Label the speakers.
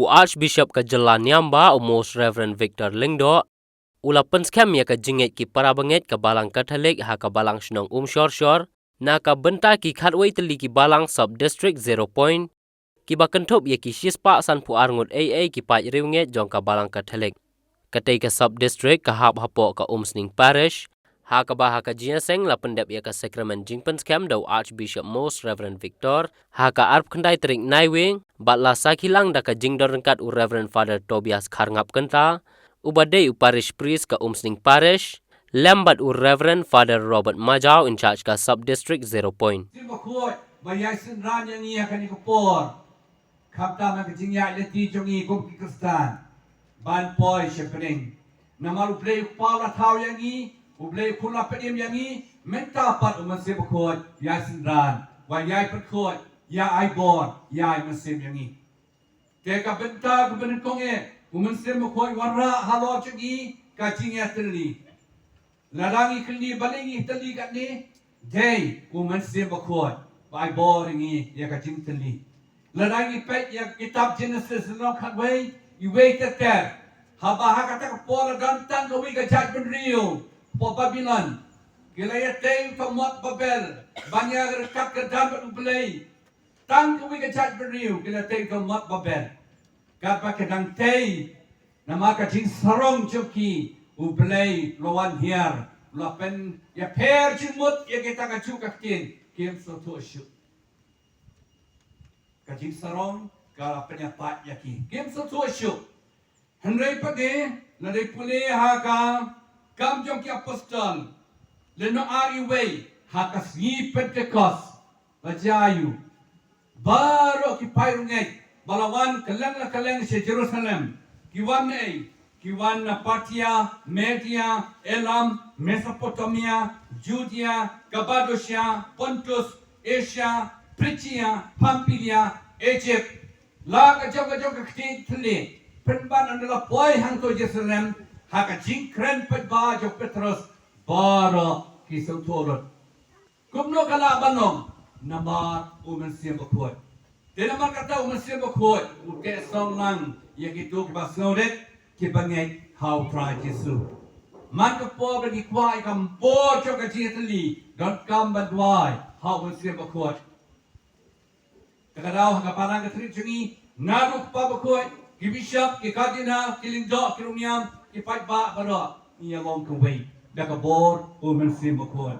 Speaker 1: Archbishop ka Jalan Nyamba Most Reverend Victor Lingdo ula penskem ya ka jinget ki parabanget ka balang Katolik ha ka balang Shnong Shor na ka benta ki khatway teli ki balang sub district 0 point ki bakentop ya ki shispa san pu arngut AA ki paj riwnget jong ka balang Katolik katay ka sub district ka hap hapo ka Sning Parish ha ka baha ka jinseng la pendep ya ka Sacrament jingpen scam do Archbishop Most Reverend Victor ha ka arp kendai tering naiwing bat la sakilang da ka jingdor rengkat u Reverend Father Tobias Kharngap kenta ubadai u parish priest ka Sning Parish lambat u Reverend Father Robert Majau in charge ka sub district 0 point
Speaker 2: bayai senran yang ia akan ikupor kapta nak jingya leti jongi kum Kristan ban poi shepening namalu play paula thau yang i ublay kula pedim yang i menta pat umasib khot ya senran bayai perkhot ya ai bor ya masim yang i ke ka benta ke ben konge umasib khot warra halo jongi ka jingya teli larangi kelni balingi teli kat ni day umasib khot by boring ya ka jing teli larangi pet ya kitab Genesis no khatway you wait at that habaha kata ka pola gantang ka wi ka judgment real po Babylon kilaya teng ka mot Babel banya rekat ka dapat ublay tang ka wi ka judgment real kilaya teng ka mot Babel kapa ka dang tei nama ka jing sarong joki ublay lawan hiar lapen ya per jimut ya kita ka cukak tin Kim so to shoot. Kajing sarong kala penyapat yaki. Kim so to shoot. Henry pagi nadai pulih haka kam jong ki apostol. Leno ari way haka si Pentecost. Bajayu. Baru ki pairungai balawan kelang se Jerusalem. Kiwan Kiwan Partia, Media, Elam, Mesopotamia, Judea, Cappadocia, Pontus, Asia, Phrygia, Pamphylia, Egypt. Laga jaga kiti tuli. Penban adalah boy hang to Jerusalem. Haka jingkren pedba jok Petrus bara kisau turut. Kumno kala banong nama umensia bakut. Dia nama kata umensia bakut. Uke song lang yang itu kebasnodet. Kibangai how try Jesu. Man ka po bagi kwai kam po cho ka jitali don't come but why how will see bakot. Kakadaw ka parang ka tri jungi naru pa bakot ki bishop ki cardinal ki lingdo ki rumiam ki pat ba baro iya long ka way da ka bor o man see bakot.